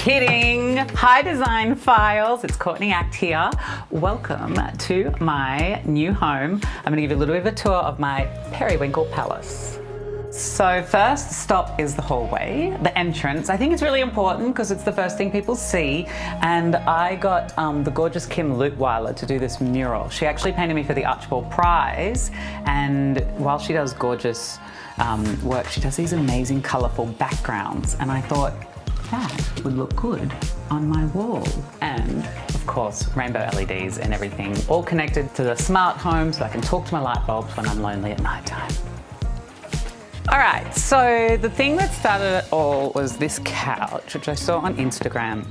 Kidding. Hi Design Files, it's Courtney Act here. Welcome to my new home. I'm gonna give you a little bit of a tour of my Periwinkle Palace. So first stop is the hallway, the entrance. I think it's really important because it's the first thing people see. And I got the gorgeous Kim Lutweiler to do this mural. She actually painted me for the Archibald Prize. And while she does gorgeous work, she does these amazing colorful backgrounds. And I thought that would look good on my wall. And of course, rainbow LEDs and everything, all connected to the smart home so I can talk to my light bulbs when I'm lonely at nighttime. All right, so the thing that started it all was this couch, which I saw on Instagram.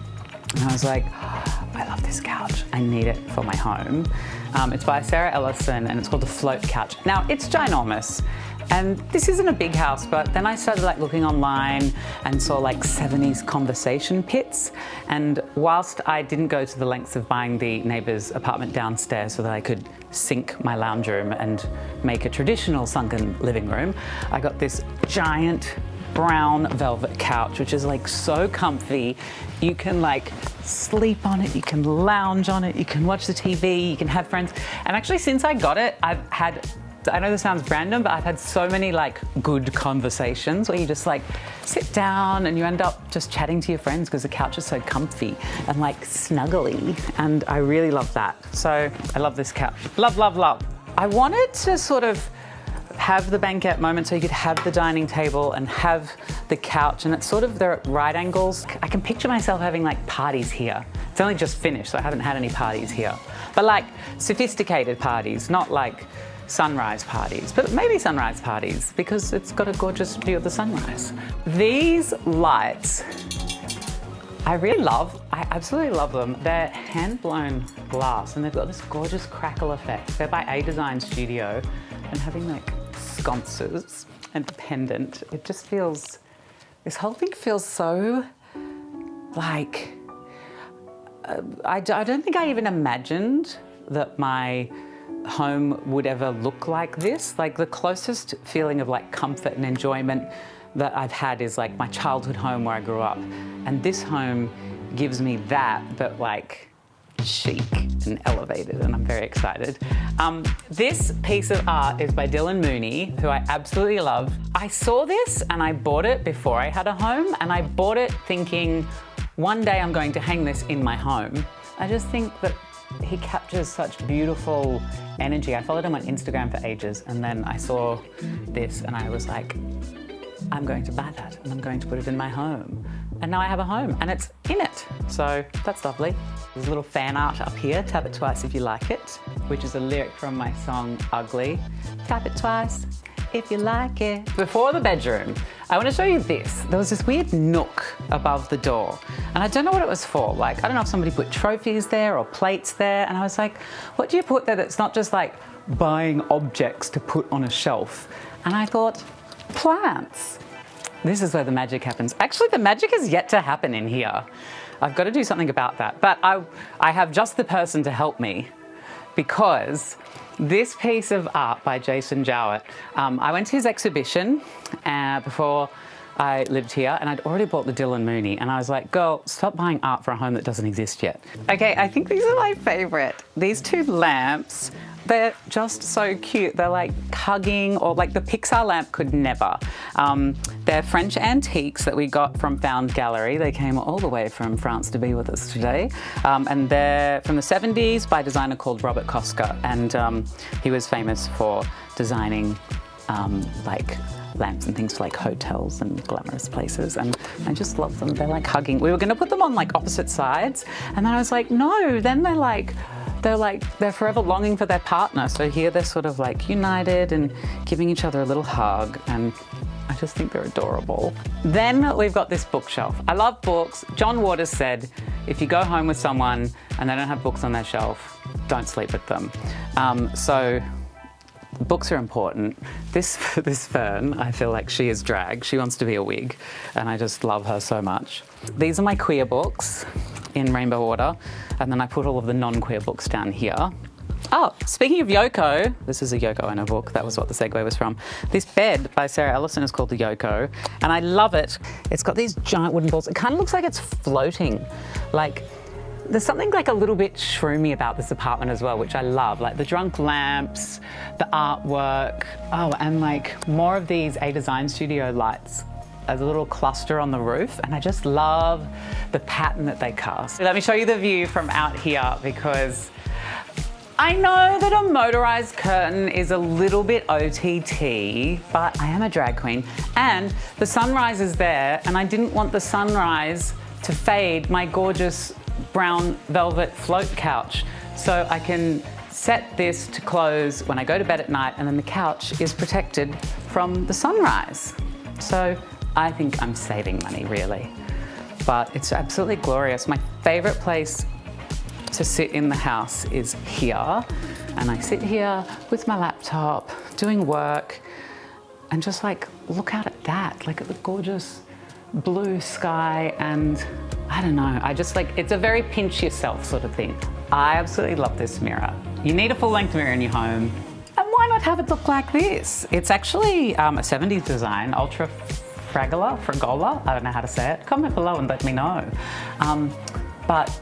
And I was like, oh, I love this couch. I need it for my home. It's by Sarah Ellison and it's called the Float Couch. Now, it's ginormous. And this isn't a big house, but then I started looking online and saw 70s conversation pits. And whilst I didn't go to the lengths of buying the neighbour's apartment downstairs so that I could sink my lounge room and make a traditional sunken living room, I got this giant brown velvet couch, which is so comfy. You can sleep on it, you can lounge on it, you can watch the TV, you can have friends. And actually, since I got it, I know this sounds random, but I've had so many good conversations where you just sit down and you end up just chatting to your friends because the couch is so comfy and snuggly. And I really love that. So I love this couch. Love, love, love. I wanted to sort of have the banquette moment so you could have the dining table and have the couch, and it's sort of, they're at right angles. I can picture myself having parties here. It's only just finished, so I haven't had any parties here. But sophisticated parties, not sunrise parties, but maybe sunrise parties because it's got a gorgeous view of the sunrise. These lights, I really love. I absolutely love them. They're hand-blown glass and they've got this gorgeous crackle effect. They're by Ellison Studios, and having sconces and pendant, it just feels, this whole thing feels so I don't think I even imagined that my home would ever look like this. The closest feeling of comfort and enjoyment that I've had is my childhood home where I grew up. And this home gives me that, but chic and elevated, and I'm very excited. This piece of art is by Dylan Mooney, who I absolutely love. I saw this and I bought it before I had a home, and I bought it thinking, one day I'm going to hang this in my home. I just think that he captures such beautiful energy. I followed him on Instagram for ages, and then I saw this and I was like, I'm going to buy that and I'm going to put it in my home. And now I have a home and it's in it. So that's lovely. There's a little fan art up here, tap it twice if you like it, which is a lyric from my song Ugly. Tap it twice if you like it. Before the bedroom, I want to show you this. There was this weird nook above the door, and I don't know what it was for. I don't know if somebody put trophies there or plates there, and I was like, what do you put there that's not just buying objects to put on a shelf? And I thought, plants. This is where the magic happens. Actually, the magic is yet to happen in here. I've got to do something about that, but I have just the person to help me, because this piece of art by Jason Jowett, I went to his exhibition before I lived here, and I'd already bought the Dylan Mooney, and I was like, girl, stop buying art for a home that doesn't exist yet. Okay, I think these are my favorite. These two lamps, they're just so cute. They're hugging, or the Pixar lamp could never. They're French antiques that we got from Found Gallery. They came all the way from France to be with us today. And they're from the 70s by a designer called Robert Koska. And he was famous for designing lamps and things for hotels and glamorous places, and I just love them. They're hugging. We were going to put them on opposite sides, and then I was like, no, then they're forever longing for their partner. So here they're sort of united and giving each other a little hug, and I just think they're adorable. Then we've got this bookshelf. I love books. John Waters said, if you go home with someone and they don't have books on their shelf, don't sleep with them. So books are important. This Fern, I feel like she is drag. She wants to be a wig, and I just love her so much. These are my queer books in rainbow order, and then I put all of the non-queer books down here. Oh, speaking of Yoko, this is a Yoko Ono book. That was what the segue was from. This bed by Sarah Ellison is called the Yoko, and I love it. It's got these giant wooden balls. It kind of looks like it's floating. Like, there's something like a little bit shroomy about this apartment as well, which I love. Like the drunk lamps, the artwork. Oh, and like more of these Ellison Studio lights as a little cluster on the roof, and I just love the pattern that they cast. Let me show you the view from out here, because I know that a motorized curtain is a little bit OTT, but I am a drag queen, and the sunrise is there, and I didn't want the sunrise to fade my gorgeous brown velvet float couch. So I can set this to close when I go to bed at night, and then the couch is protected from the sunrise. So I think I'm saving money, really. But it's absolutely glorious. My favorite place to sit in the house is here. And I sit here with my laptop, doing work, and just like look out at that, like at the gorgeous blue sky, and I don't know, I just like, it's a very pinch yourself sort of thing. I absolutely love this mirror. You need a full-length mirror in your home, and why not have it look like this? It's actually a 70s design, ultra fragola, I don't know how to say it. Comment below and let me know. But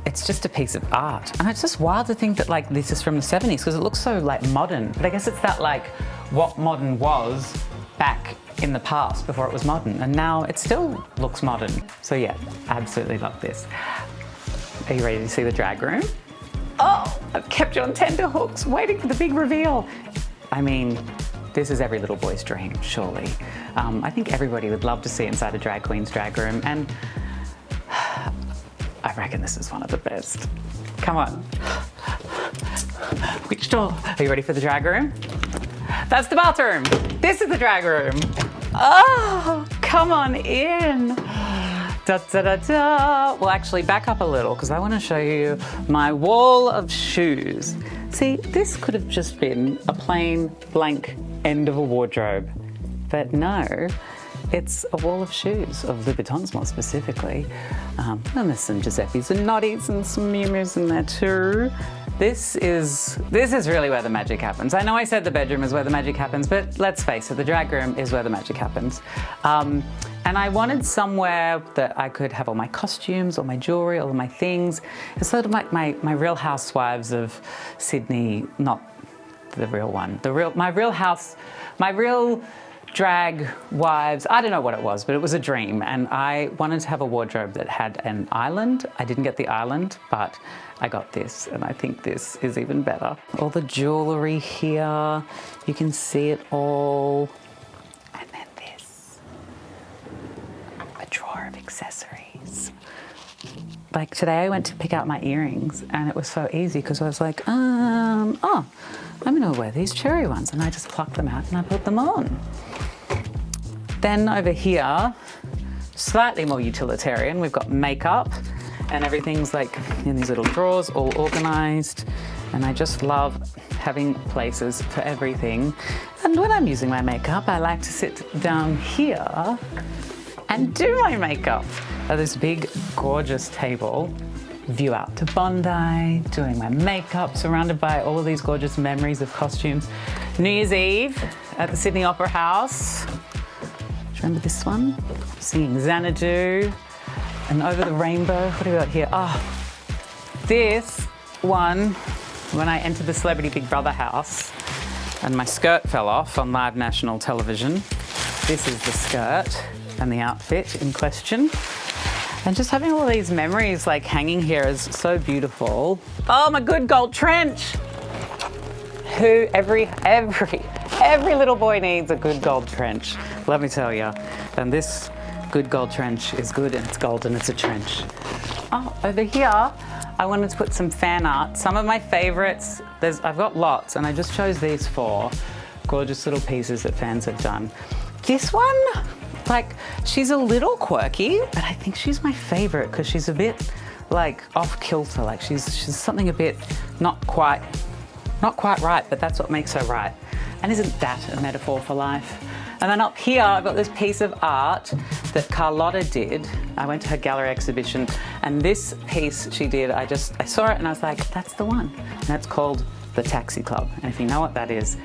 it's just a piece of art, and it's just wild to think that like this is from the 70s, because it looks so like modern, but I guess it's that like what modern was back in the past before it was modern, and now it still looks modern. So yeah, absolutely love this. Are you ready to see the drag room? Oh, I've kept you on tenterhooks waiting for the big reveal. I mean, this is every little boy's dream, surely. I think everybody would love to see inside a drag queen's drag room, and I reckon this is one of the best. Come on. Which door? Are you ready for the drag room? That's the bathroom. This is the drag room. Oh, come on in. Da, da, da, da. Well, actually, back up a little, because I want to show you my wall of shoes. See, this could have just been a plain blank end of a wardrobe, but no, it's a wall of shoes, of Louboutins more specifically. And there's some Giuseppes and Notties and some Miu Mius in there too. This is really where the magic happens. I know I said the bedroom is where the magic happens, but let's face it, the drag room is where the magic happens. And I wanted somewhere that I could have all my costumes, all my jewelry, all of my things. It's sort of like my Real Housewives of Sydney, not the real one, my real drag wives. I don't know what it was, but it was a dream, and I wanted to have a wardrobe that had an island. I didn't get the island, but I got this, and I think this is even better. All the jewelry here, you can see it all. And then this, a drawer of accessories. Like today I went to pick out my earrings, and it was so easy because I was like, oh, I'm gonna wear these cherry ones, and I just plucked them out and I put them on. Then over here, slightly more utilitarian, we've got makeup, and everything's like in these little drawers, all organized. And I just love having places for everything. And when I'm using my makeup, I like to sit down here and do my makeup at this big, gorgeous table. View out to Bondi, doing my makeup, surrounded by all of these gorgeous memories of costumes. New Year's Eve at the Sydney Opera House. Do you remember this one? Singing Xanadu and Over the Rainbow. What do we got here? Oh, this one, when I entered the Celebrity Big Brother house and my skirt fell off on live national television. This is the skirt and the outfit in question. And just having all these memories like hanging here is so beautiful. Oh, my good gold trench. Every little boy needs a good gold trench, let me tell you. And this good gold trench is good, and it's gold, and it's a trench. Oh, over here, I wanted to put some fan art. Some of my favorites, I've got lots, and I just chose these 4 gorgeous little pieces that fans have done. This one, like, she's a little quirky, but I think she's my favorite because she's a bit like off kilter. Like she's something a bit not quite right, but that's what makes her right. And isn't that a metaphor for life? And then up here, I've got this piece of art that Carlotta did. I went to her gallery exhibition, and this piece she did, I saw it and I was like, that's the one. And that's called the Taxi Club. And if you know what that is,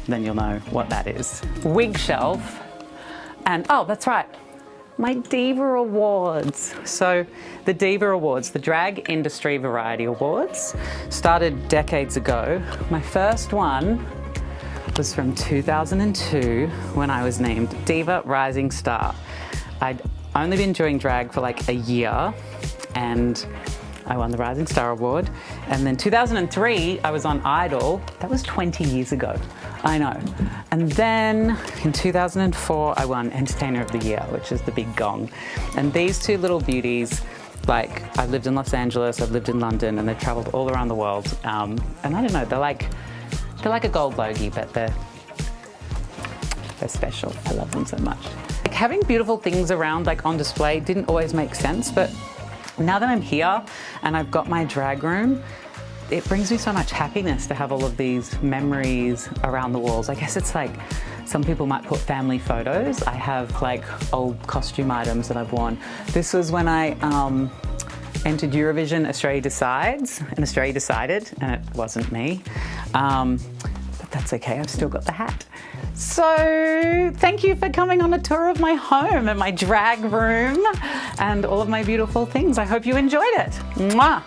then you'll know what that is. Wig shelf, and oh, that's right, my Diva Awards. So the Diva Awards, the Drag Industry Variety Awards, started decades ago. My first one was from 2002 when I was named Diva Rising Star. I'd only been doing drag for like a year and I won the Rising Star Award. And then 2003, I was on Idol. That was 20 years ago, I know. And then in 2004, I won Entertainer of the Year, which is the big gong. And these two little beauties, like, I've lived in Los Angeles, I've lived in London, and they've traveled all around the world. And I don't know, they're like a gold logie, but they're special. I love them so much. Like, having beautiful things around, like on display, didn't always make sense, but now that I'm here and I've got my drag room, it brings me so much happiness to have all of these memories around the walls. I guess it's like, some people might put family photos. I have like old costume items that I've worn. This was when I entered Eurovision Australia Decides, and Australia decided, and it wasn't me. But that's okay, I've still got the hat. So thank you for coming on a tour of my home and my drag room and all of my beautiful things. I hope you enjoyed it. Mwah.